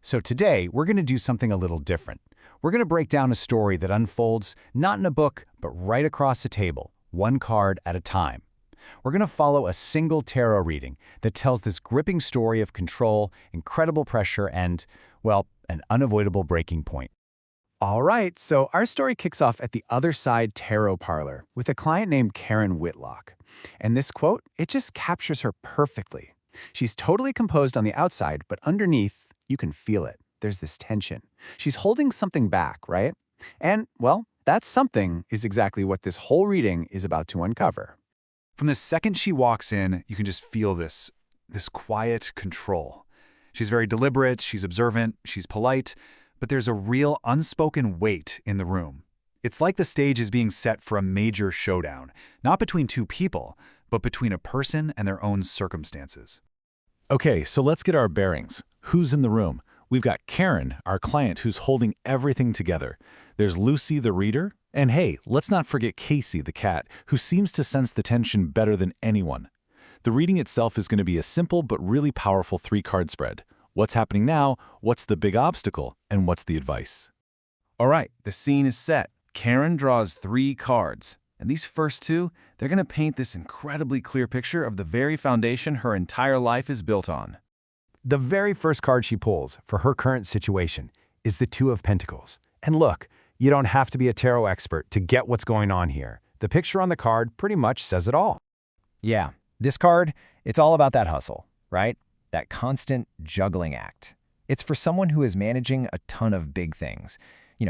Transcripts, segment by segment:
So today, we're going to do something a little different. We're going to break down a story that unfolds not in a book, but right across the table, one card at a time. We're going to follow a single tarot reading that tells this gripping story of control, incredible pressure, and, well, an unavoidable breaking point. All right, so our story kicks off at the Other Side Tarot Parlor with a client named Karen Whitlock. And this quote, it just captures her perfectly. She's totally composed on the outside, but underneath, you can feel it. There's this tension. She's holding something back, right? And, well, that something is exactly what this whole reading is about to uncover. From the second she walks in, you can just feel this quiet control. She's very deliberate, she's observant, she's polite, but there's a real unspoken weight in the room. It's like the stage is being set for a major showdown, not between two people, but between a person and their own circumstances. Okay, so let's get our bearings. Who's in the room? We've got Karen, our client, who's holding everything together. There's Lucy, the reader. And hey, let's not forget Casey, the cat, who seems to sense the tension better than anyone. The reading itself is going to be a simple but really powerful three-card spread. What's happening now, what's the big obstacle, and what's the advice? All right, the scene is set. Karen draws 3 cards. And these first 2, they're going to paint this incredibly clear picture of the very foundation her entire life is built on. The very first card she pulls for her current situation is the Two of Pentacles. And look, you don't have to be a tarot expert to get what's going on here. The picture on the card pretty much says it all. Yeah, this card, it's all about that hustle, right? That constant juggling act. It's for someone who is managing a ton of big things.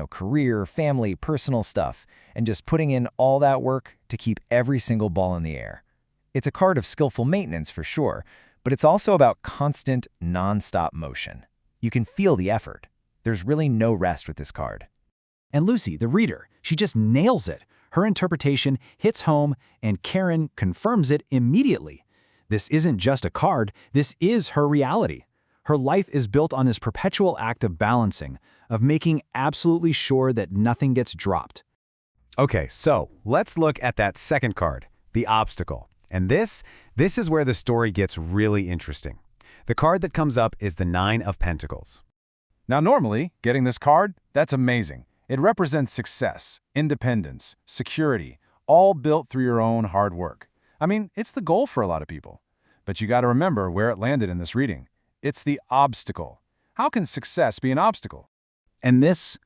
Career, family, personal stuff, and just putting in all that work to keep every single ball in the air. It's a card of skillful maintenance for sure, but it's also about constant, non-stop motion. You can feel the effort. There's really no rest with this card. And Lucy, the reader, she just nails it. Her interpretation hits home, and Karen confirms it immediately. This isn't just a card, this is her reality. Her life is built on this perpetual act of balancing, of making absolutely sure that nothing gets dropped. Okay, so let's look at that second card, the obstacle. And this is where the story gets really interesting. The card that comes up is the Nine of Pentacles. Now normally, getting this card, that's amazing. It represents success, independence, security, all built through your own hard work. I mean, it's the goal for a lot of people. But you got to remember where it landed in this reading. It's the obstacle. How can success be an obstacle? And this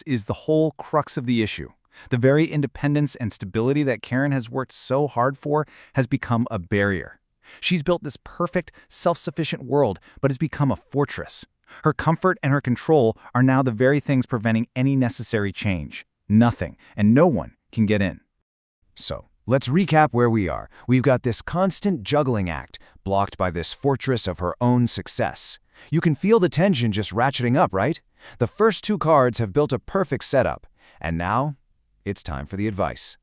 is the whole crux of the issue. The very independence and stability that Karen has worked so hard for has become a barrier. She's built this perfect, self-sufficient world, but has become a fortress. Her comfort and her control are now the very things preventing any necessary change. Nothing, and no one can get in. So, let's recap where we are. We've got this constant juggling act, blocked by this fortress of her own success. You can feel the tension just ratcheting up, right? The first 2 cards have built a perfect setup, and now it's time for the advice.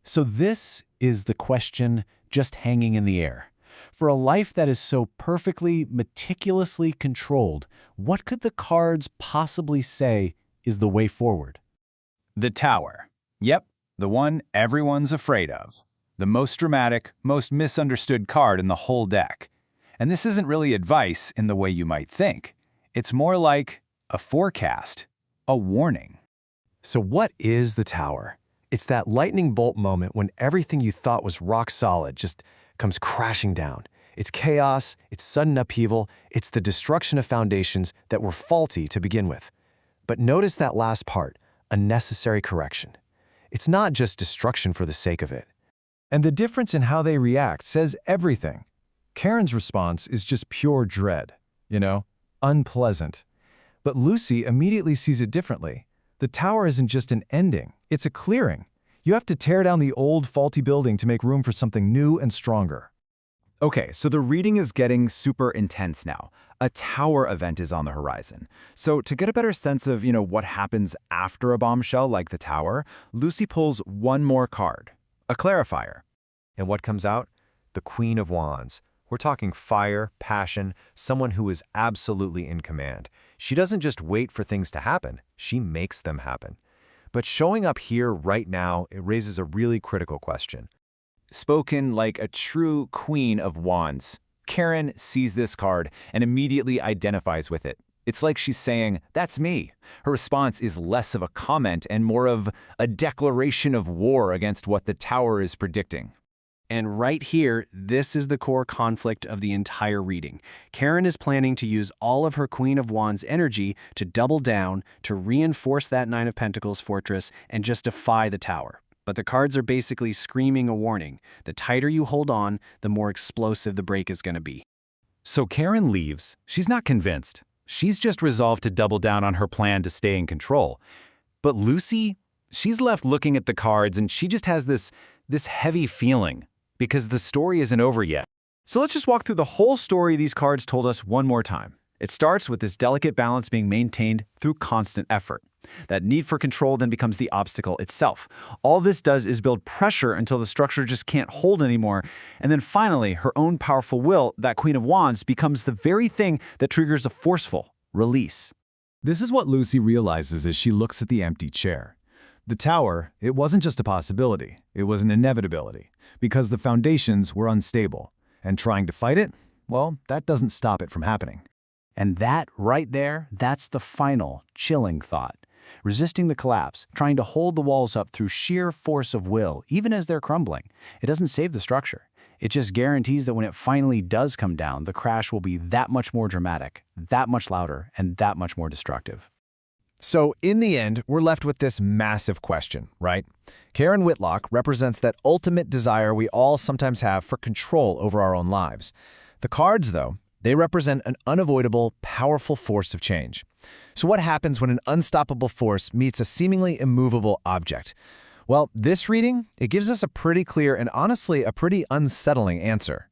So this is the question just hanging in the air. For a life that is so perfectly, meticulously controlled, what could the cards possibly say is the way forward? The Tower. Yep, the one everyone's afraid of. The most dramatic, most misunderstood card in the whole deck. And this isn't really advice in the way you might think. It's more like a forecast, a warning. So what is the Tower? It's that lightning bolt moment when everything you thought was rock solid just comes crashing down. It's chaos, it's sudden upheaval, it's the destruction of foundations that were faulty to begin with. But notice that last part, a necessary correction. It's not just destruction for the sake of it. And the difference in how they react says everything. Karen's response is just pure dread, unpleasant. But Lucy immediately sees it differently. The tower isn't just an ending, it's a clearing. You have to tear down the old, faulty building to make room for something new and stronger. Okay, so the reading is getting super intense now. A tower event is on the horizon. So to get a better sense of, what happens after a bombshell like the tower, Lucy pulls one more card, a clarifier. And what comes out? The Queen of Wands. We're talking fire, passion, someone who is absolutely in command. She doesn't just wait for things to happen, she makes them happen. But showing up here right now, it raises a really critical question. Spoken like a true Queen of Wands, Karen sees this card and immediately identifies with it. It's like she's saying, "That's me." Her response is less of a comment and more of a declaration of war against what the tower is predicting. And right here, this is the core conflict of the entire reading. Karen is planning to use all of her Queen of Wands energy to double down, to reinforce that Nine of Pentacles fortress, and just defy the tower. But the cards are basically screaming a warning. The tighter you hold on, the more explosive the break is going to be. So Karen leaves. She's not convinced. She's just resolved to double down on her plan to stay in control. But Lucy, she's left looking at the cards and she just has this heavy feeling because the story isn't over yet. So let's just walk through the whole story these cards told us one more time. It starts with this delicate balance being maintained through constant effort. That need for control then becomes the obstacle itself. All this does is build pressure until the structure just can't hold anymore. And then finally, her own powerful will, that Queen of Wands, becomes the very thing that triggers a forceful release. This is what Lucy realizes as she looks at the empty chair. The tower, it wasn't just a possibility, it was an inevitability, because the foundations were unstable. And trying to fight it, well, that doesn't stop it from happening. And that right there, that's the final, chilling thought. Resisting the collapse, trying to hold the walls up through sheer force of will, even as they're crumbling. It doesn't save the structure. It just guarantees that when it finally does come down, the crash will be that much more dramatic, that much louder, and that much more destructive. So in the end, we're left with this massive question, right? Karen Whitlock represents that ultimate desire we all sometimes have for control over our own lives. The cards, though, they represent an unavoidable, powerful force of change. So what happens when an unstoppable force meets a seemingly immovable object? Well, this reading, it gives us a pretty clear and honestly a pretty unsettling answer.